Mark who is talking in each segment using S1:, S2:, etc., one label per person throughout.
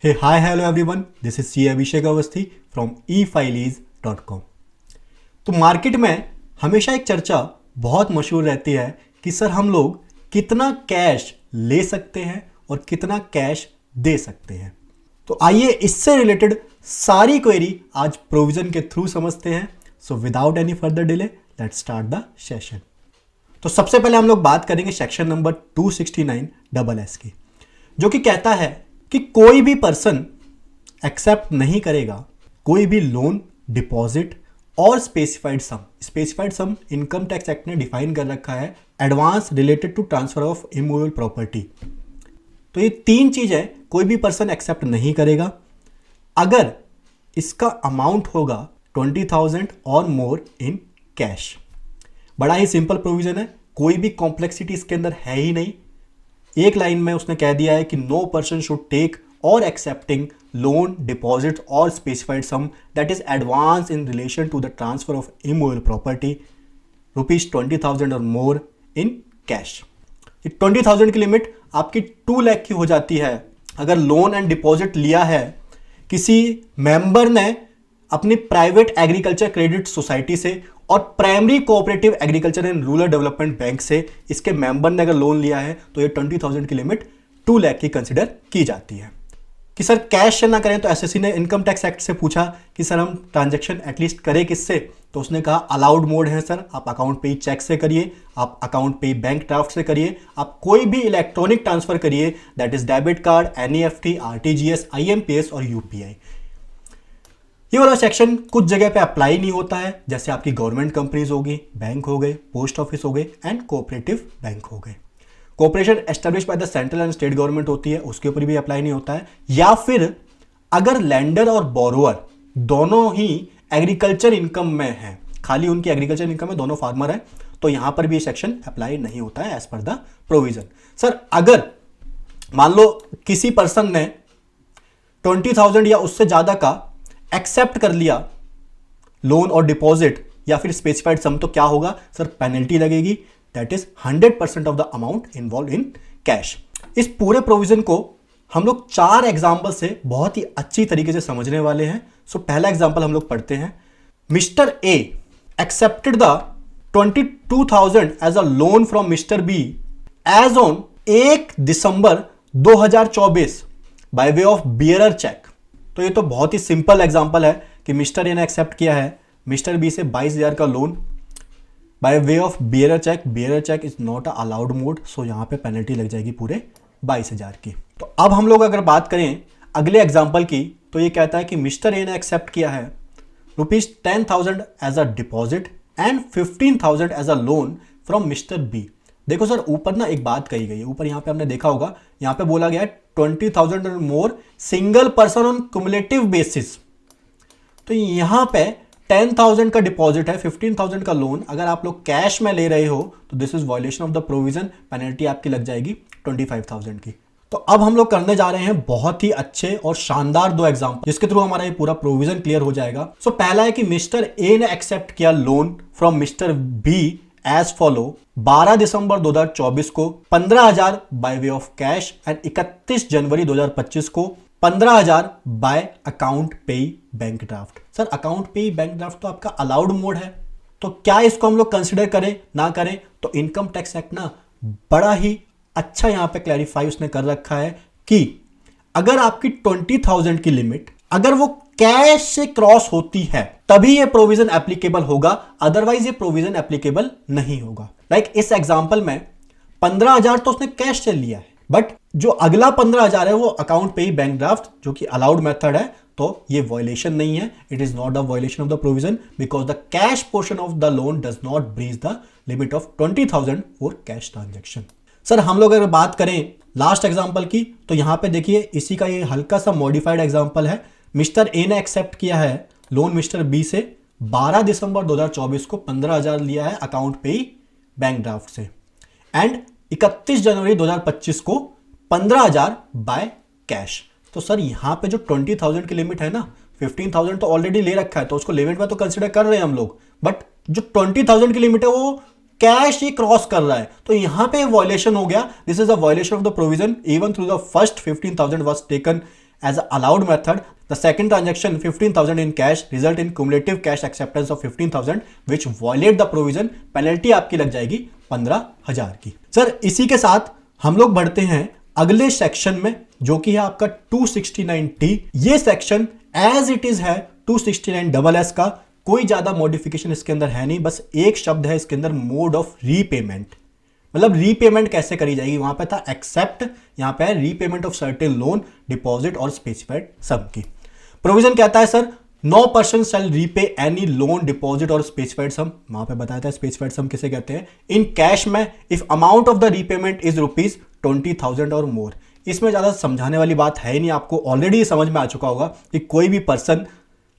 S1: Hey, hi, hello everyone. This is C. Abhishek Awasthi from efilease.com. तो market में हमेशा एक चर्चा बहुत मशहूर रहती है कि सर हम लोग कितना कैश ले सकते हैं और कितना कैश दे सकते हैं। तो आइए इससे रिलेटेड सारी क्वेरी आज प्रोविजन के थ्रू समझते हैं। So without any further delay let's start the session. तो सबसे पहले हम लोग बात करेंगे सेक्शन नंबर 269 की, जो कि कहता है कि कोई भी पर्सन एक्सेप्ट नहीं करेगा कोई भी loan, deposit or specified sum income tax act ने डिफाइन कर रखा है advance related to transfer of immovable property. तो ये तीन चीजें कोई भी पर्सन एक्सेप्ट नहीं करेगा अगर इसका अमाउंट होगा 20,000 और मोर इन कैश। बड़ा ही सिंपल प्रोविजन है, कोई भी कॉम्प्लेक्सिटी इसके अंदर है ही नहीं। एक लाइन में उसने कह दिया है कि no person should take or accepting loan, deposit or specified sum that is advance in relation to the transfer of immovable property ₹20,000 और मोर इन कैश। 20,000 की लिमिट आपकी 2 लाख की हो जाती है अगर लोन एंड डिपॉजिट लिया है किसी मेंबर ने अपनी प्राइवेट एग्रीकल्चर क्रेडिट सोसाइटी से और primary cooperative agriculture and rural development bank से इसके मेंबर ने अगर लोन लिया है तो ये 20,000 की लिमिट 2 लाख की कंसिडर की जाती है। कि सर कैश ना करें तो एसएससी ने इनकम टैक्स एक्ट से पूछा कि सर हम ट्रांजैक्शन एटलीस्ट करें किससे, तो उसने कहा अलाउड मोड है सर, आप अकाउंट पे ही चेक से करिए, आप अकाउंट पे ही बैंक ड्राफ्ट से करिए, आप कोई भी इलेक्ट्रॉनिक ट्रांसफर करिए that is debit card, NEFT, RTGS, IMPS और यूपीआई। ये वाला सेक्शन कुछ जगह पे अप्लाई नहीं होता है, जैसे आपकी गवर्नमेंट कंपनीज होगी, बैंक हो गए, पोस्ट ऑफिस हो गए एंड कोऑपरेटिव बैंक हो गए। Cooperation establish by the central and state government होती है, उसके ऊपर भी अप्लाई नहीं होता है। या फिर अगर लैंडर और बोरोअर दोनों ही एग्रीकल्चर इनकम में है, खाली उनकी एग्रीकल्चर इनकम में, दोनों फार्मर है, तो यहां पर भी सेक्शन अप्लाई नहीं होता है as per the provision. Sir अगर मान लो किसी पर्सन ने 20,000 या उससे ज्यादा का एक्सेप्ट कर लिया लोन और डिपॉजिट या फिर स्पेसिफाइड सम, तो क्या होगा सर, पेनल्टी लगेगी that is 100% of the amount involve in cash. इस पूरे प्रोविजन को हम लोग 4 एग्जांपल से बहुत ही अच्छी तरीके से समझने वाले हैं। सो पहला एग्जांपल हम लोग पढ़ते हैं। Mister A accepted the 22,000 as a loan from mister B as on 1 December 2024 by way of bearer cheque. तो ये तो बहुत ही सिंपल एग्जांपल है कि मिस्टर ए ने एक्सेप्ट किया है मिस्टर बी से 22,000 का loan by way of bearer cheque. Bearer cheque is not a allowed mode, so यहां पे पेनल्टी लग जाएगी पूरे 22,000 की। तो अब हम लोग अगर बात करें अगले एग्जांपल की, तो ये कहता है कि मिस्टर ए ने एक्सेप्ट किया है ₹10,000 as a deposit and 15,000 as a loan from mister B. देखो सर ऊपर ना एक बात कही गई है, ऊपर यहां पे हमने देखा होगा, यहां पे बोला गया है 20,000 और more single person on cumulative basis. तो यहां पे 10,000 का डिपॉजिट है, 15,000 का लोन, अगर आप लोग कैश में ले रहे हो तो this is violation of the provision, penalty आपकी लग जाएगी 25,000 की। तो अब हम लोग करने जा रहे हैं बहुत ही अच्छे और शानदार 2 एग्जांपल, जिसके थ्रू हमारा ये पूरा प्रोविजन क्लियर हो जाएगा। सो पहला है कि मिस्टर ए ने एक्सेप्ट किया loan from mister B as follow 12 December 2024 को 15,000 by way of cash and 31 January 2025 को 15,000 by account payee bank draft. Sir account payee bank draft तो आपका अलाउड मोड है, तो क्या इसको हम लोग कंसिडर करें ना करें? तो इनकम टैक्स एक्ट ना बड़ा ही अच्छा यहां पे क्लैरिफाई उसने कर रखा है कि अगर आपकी 20,000 की लिमिट अगर वो कैश से क्रॉस होती है तभी ये प्रोविजन एप्लीकेबल होगा, अदरवाइज ये प्रोविजन एप्लीकेबल नहीं होगा। लाइक इस एग्जांपल में 15,000 तो उसने कैश से लिया है, बट जो अगला 15,000 है वो अकाउंट पे ही बैंक ड्राफ्ट, जो कि अलाउड मेथड है, तो ये वायलेशन नहीं है, it is not a violation of the provision because the cash portion of the loan does not breach the limit of 20,000 for cash transaction. Sir हम लोग अगर बात करें लास्ट एग्जांपल की, तो यहां पे देखिए इसी का ये हल्का सा मॉडिफाइड एग्जांपल है। मिस्टर ए ने एक्सेप्ट किया है लोन मिस्टर बी से 12 दिसंबर 2024 को 15,000 लिया है अकाउंट पे ही बैंक ड्राफ्ट से एंड 31 जनवरी 2025 को 15,000 बाय कैश। तो सर यहां पे जो 20,000 की लिमिट है ना, 15,000 तो ऑलरेडी ले रखा है तो उसको लिमिट में तो कंसिडर कर रहे हैं हम लोग, बट जो 20,000 की लिमिट है वो कैश ही क्रॉस कर रहा है, तो यहां पे वायलेशन हो गया। This is a violation of the provision even through the first 15,000 was taken as an allowed method. The second transaction 15,000 in cash result in cumulative cash acceptance of 15,000 which violate the provision. Penalty आपकी लग जाएगी 15,000 की। Sir इसी के साथ हम लोग बढ़ते हैं अगले सेक्शन में जो कि है आपका 269T। ये सेक्शन एज इट इज है 269SS का, कोई ज्यादा मॉडिफिकेशन इसके अंदर है नहीं, बस एक शब्द है इसके अंदर, मोड ऑफ रीपेमेंट। मतलब रीपेमेंट कैसे करी जाएगी, वहां पे था एक्सेप्ट, यहां पे है repayment of certain loan, deposit or specified sum की। प्रोविजन कहता है sir no person shall repay any loan, deposit or specified sum. वहां पे बताया था स्पेसिफाइड सम किसे कहते हैं, इन कैश में if amount of the repayment is ₹20,000 और मोर। इसमें ज्यादा समझाने वाली बात है ही नहीं, आपको ऑलरेडी समझ में आ चुका होगा कि कोई भी पर्सन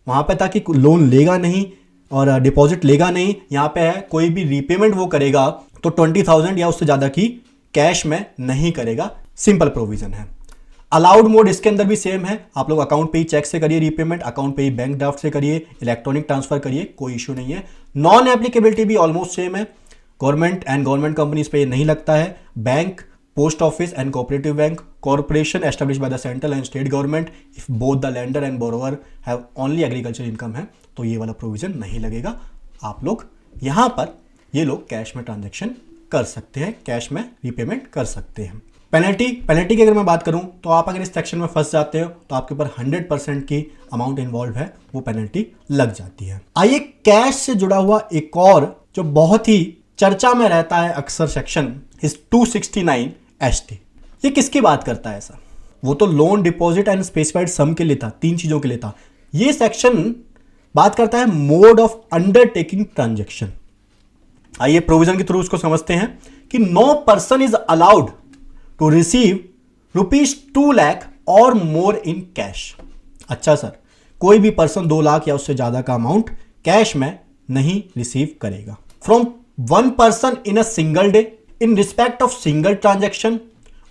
S1: वहां पे था कि लोन लेगा नहीं और डिपॉजिट लेगा नहीं, यहां पे है कोई भी रीपेमेंट वो करेगा तो 20,000 या उससे ज्यादा की कैश में नहीं करेगा। सिंपल प्रोविजन है। अलाउड मोड इसके अंदर भी सेम है, आप लोग अकाउंट पे ही चेक से करिए रीपेमेंट, अकाउंट पे ही बैंक ड्राफ्ट से करिए, इलेक्ट्रॉनिक ट्रांसफर करिए, कोई इशू नहीं है। नॉन एप्लीकेबिलिटी भी ऑलमोस्ट सेम है, गवर्नमेंट एंड गवर्नमेंट कंपनीज पे नहीं लगता है। Bank, post office and cooperative bank, corporation establish by the central and state government if both the lender and borrower have only agriculture income है तो ये वाला प्रोविजन नहीं लगेगा। आप लोग यहां पर ये लोग कैश में ट्रांजेक्शन कर सकते हैं, कैश में रीपेमेंट कर सकते हैं। पेनल्टी की अगर मैं बात करूं तो आप अगर इस सेक्शन में फंस जाते हो तो आपके ऊपर 100% की अमाउंट इन्वॉल्व है, वो पेनल्टी लग जाती है। आइए कैश से जुड़ा हुआ एक और जो बहुत ही चर्चा में रहता है अक्सर सेक्शन इस 269ST। ये किसकी बात करता है सर, वो तो लोन, डिपॉजिट एंड स्पेसिफाइड सम के लिए था, तीन चीजों के लिए था। ये सेक्शन बात करता है मोड ऑफ अंडरटेकिंग ट्रांजेक्शन। आइए प्रोविजन के थ्रू उसको समझते हैं कि no person is allowed to receive ₹2 lakh or more in cash. अच्छा सर, कोई भी पर्सन 2 लाख या उससे ज्यादा का अमाउंट कैश में नहीं रिसीव करेगा from one person in a single day in respect of single transaction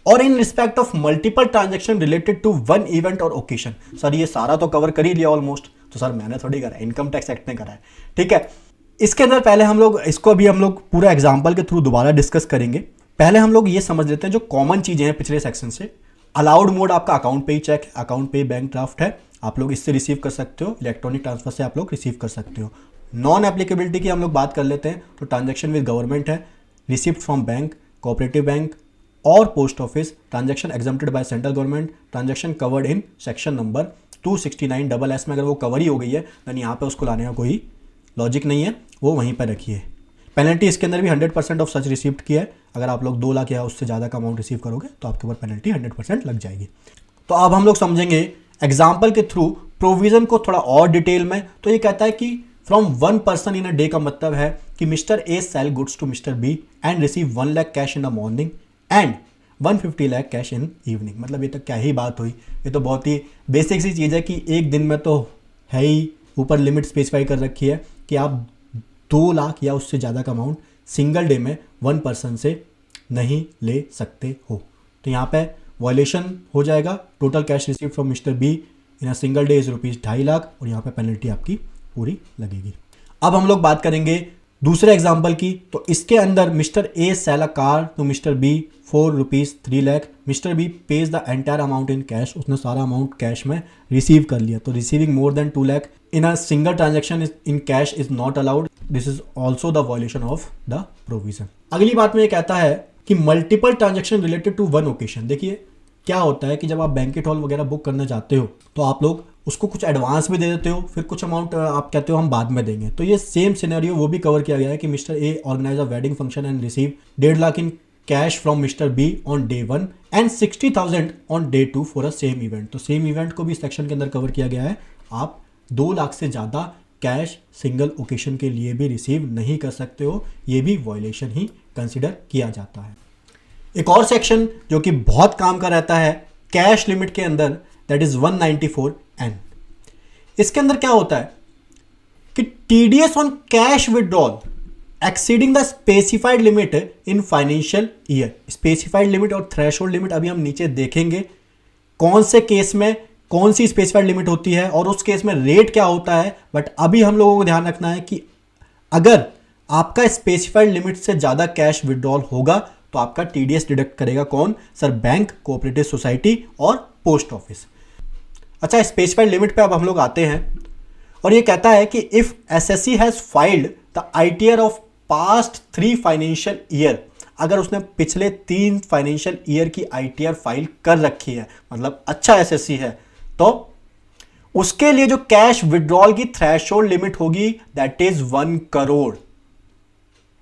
S1: और in respect of multiple transaction related to one event और ओकेशन। सर ये सारा तो कवर कर ही लिया ऑलमोस्ट, तो सर मैंने थोड़ी करा है, इनकम टैक्स एक्ट ने करा है, ठीक है। इसके अंदर पहले हम लोग इसको अभी हम लोग पूरा एग्जाम्पल के थ्रू दोबारा डिस्कस करेंगे। पहले हम लोग ये समझ लेते हैं जो कॉमन चीजें हैं पिछले सेक्शन से। अलाउड मोड आपका अकाउंट पे ही चेक, अकाउंट पे ही बैंक ड्राफ्ट है, आप लोग इससे रिसीव कर सकते हो, इलेक्ट्रॉनिक ट्रांसफर से आप लोग रिसीव कर सकते हो। नॉन एप्लीकेबिलिटी की हम लोग बात कर लेते हैं तो ट्रांजेक्शन विद गवर्नमेंट है, receipt from bank, cooperative bank और post office, transaction exempted by central government, transaction covered in section number 269SS में अगर वो कवर ही हो गई है देन यहाँ पे उसको लाने का कोई लॉजिक नहीं है, वो वहीं पर रखिए। पेनल्टी इसके अंदर भी 100% ऑफ सच रिसीप्ट की है, अगर आप लोग 2 लाख या उससे ज़्यादा का अमाउंट रिसीव करोगे तो आपके ऊपर पेनल्टी 100% लग जाएगी। तो अब हम लोग समझेंगे एग्जाम्पल के थ्रू प्रोविजन को थोड़ा और डिटेल में। तो ये कहता है कि from one person in a day का मतलब है कि mister A sell goods to mister B and receive 1 lakh cash in the morning and 150 lakh cash in evening. मतलब ये तो क्या ही बात हुई, ये तो बहुत ही बेसिक सी चीज़ है कि एक दिन में तो है ही, ऊपर लिमिट स्पेसिफाई कर रखी है कि आप 2 लाख या उससे ज़्यादा का अमाउंट सिंगल डे में वन पर्सन से नहीं ले सकते हो। तो यहाँ पे वायलेशन हो जाएगा। Total cash receive from mister be in a single day is ₹2.5 lakh और यहाँ पे पेनल्टी आपकी पूरी लगेगी। अब हम लोग बात करेंगे दूसरे एग्जाम्पल की। तो इसके अंदर mister A sell a car to mister B for ₹3 lakh, mister B pays the entire amount in cash, उसने सारा अमाउंट कैश में रिसीव कर लिया। तो receiving more than 2 lakh in a single transaction in cash is not allowed, this is also the violation of the provision. अगली बात में ये कहता है कि multiple transaction related to one occasion. देखिए क्या होता है कि जब आप बैंकेट हॉल वगैरह बुक करना चाहते हो तो आप लोग उसको कुछ एडवांस भी दे देते हो, फिर कुछ अमाउंट आप कहते हो हम बाद में देंगे। तो ये सेम सिनेरियो वो भी कवर किया गया है कि mister A organize a wedding function and receive 1.5 lakh in cash from mister B on day 1 and 60,000 on day 2 for a same event. तो सेम इवेंट को भी सेक्शन के अंदर कवर किया गया है। आप 2 लाख से ज़्यादा कैश सिंगल ओकेशन के लिए भी रिसीव नहीं कर सकते हो, ये भी वायलेशन ही कंसिडर किया जाता है। एक और सेक्शन जो कि बहुत काम का रहता है कैश लिमिट के अंदर, दैट इज 194N। इसके अंदर क्या होता है कि TDS on cash withdrawal exceeding the specified limit in financial year. Specified limit और थ्रेशोल्ड लिमिट अभी हम नीचे देखेंगे कौन से केस में कौन सी स्पेसिफाइड लिमिट होती है और उस केस में रेट क्या होता है। बट अभी हम लोगों को ध्यान रखना है कि अगर आपका स्पेसिफाइड लिमिट से ज़्यादा कैश विड्रॉल होगा तो आपका टीडीएस डिडक्ट करेगा कौन? सर बैंक, कोऑपरेटिव सोसाइटी और पोस्ट ऑफिस। अच्छा, स्पेसिफाइड लिमिट पे अब हम लोग आते हैं और ये कहता है कि if SSC has filed the ITR of past 3 financial year, अगर उसने पिछले 3 फाइनेंशियल ईयर की आईटीआर फाइल कर रखी है, मतलब अच्छा एसएससी है, तो उसके लिए जो कैश विड्रॉल की थ्रेशोल्ड लिमिट होगी that is 1 crore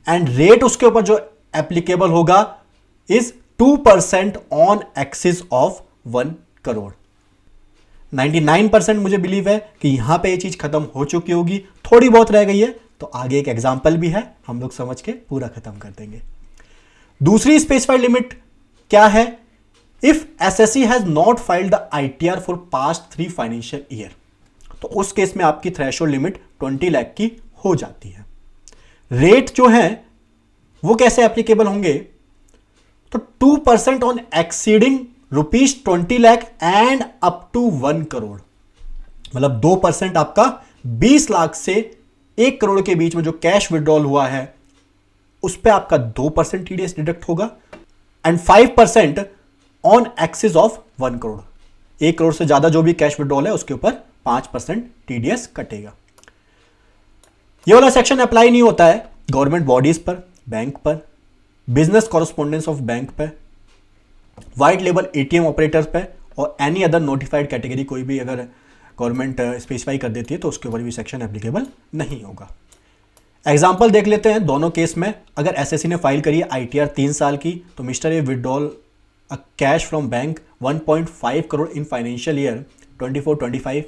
S1: and rate उसके ऊपर जो एप्लीकेबल होगा is 2% on axis of 1 crore. 99% मुझे बिलीव है कि यहां पे ये चीज खत्म हो चुकी होगी, थोड़ी बहुत रह गई है तो आगे एक एग्जांपल भी है, हम लोग समझ के पूरा खत्म कर देंगे। दूसरी स्पेसिफाइड लिमिट क्या है? If SSC has not filed the ITR for past 3 financial year, तो उस केस में आपकी थ्रेशोल्ड लिमिट 20 लाख की हो जाती है। रेट जो है वो कैसे एप्लीकेबल होंगे? तो 2% on exceeding ₹20 lakh and up to 1 crore, मतलब 2% आपका 20 लाख से 1 करोड़ के बीच में जो कैश विड्रॉल हुआ है उस पे आपका 2% टीडीएस डिडक्ट होगा and 5% on axis of 1 crore. 1 crore से ज्यादा जो भी कैश विड्रॉल है उसके ऊपर 5% टीडीएस कटेगा। ये वाला सेक्शन अप्लाई नहीं होता है गवर्नमेंट बॉडीज पर, बैंक पर, बिजनेस कॉरेस्पॉन्डेंस ऑफ बैंक पे, वाइट लेबल एटीएम ऑपरेटर्स पे और एनी अदर नोटिफाइड कैटेगरी कोई भी अगर गवर्नमेंट स्पेसिफाई कर देती है तो उसके ऊपर भी सेक्शन एप्लीकेबल नहीं होगा। एग्जाम्पल देख लेते हैं दोनों केस में। अगर एसएससी ने फाइल करी है आईटीआर 3 साल की, तो mister A withdrawal a cash from bank 1.5 crore in financial year 24-25,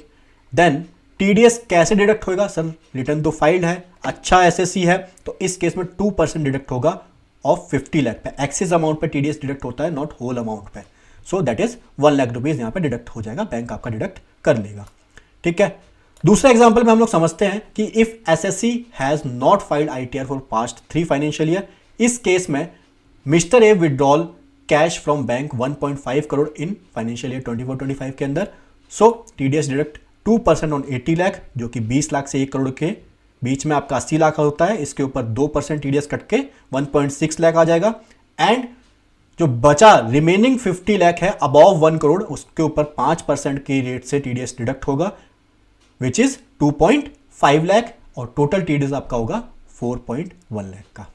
S1: then TDS कैसे डिडक्ट होगा? सर रिटर्न तो फाइल्ड है, अच्छा एसएससी है, तो इस केस में 2% डिडक्ट होगा ऑफ 50 लाख पे। एक्सिस अमाउंट पे टीडीएस डिडक्ट होता है, नॉट होल अमाउंट पे। So that is 1 lakh rupees यहां पे डिडक्ट हो जाएगा, बैंक आपका डिडक्ट कर लेगा। ठीक है, दूसरा एग्जांपल में हम लोग समझते हैं कि if SSC has not filed ITR for past 3 financial year, इस केस में mister A withdrawal cash from bank 1.5 crore in financial year 24-25 के अंदर। सो टीडीएस डिडक्ट 2% ऑन 80 लाख, जो कि 20 लाख से 1 करोड़ के बीच में आपका 80 लाख होता है, इसके ऊपर 2% टीडीएस कट के 1.6 लाख आ जाएगा एंड जो बचा रिमेनिंग 50 लाख है अबव 1 करोड़, उसके ऊपर 5% की रेट से टीडीएस डिडक्ट होगा विच इज 2.5 लाख और टोटल टीडीएस आपका होगा 4.1 लाख का।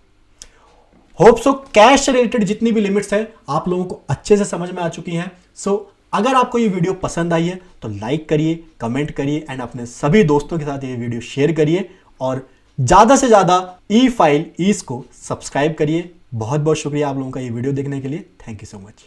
S1: होप सो कैश से रिलेटेड जितनी भी लिमिट्स है आप लोगों को अच्छे से समझ में आ चुकी हैं। सो अगर आपको ये वीडियो पसंद आई है तो लाइक करिए, कमेंट करिए एंड अपने सभी दोस्तों के साथ ये वीडियो शेयर करिए और ज्यादा से ज्यादा ई फाइल ईज को सब्सक्राइब करिए। बहुत बहुत शुक्रिया आप लोगों का ये वीडियो देखने के लिए। Thank you so much.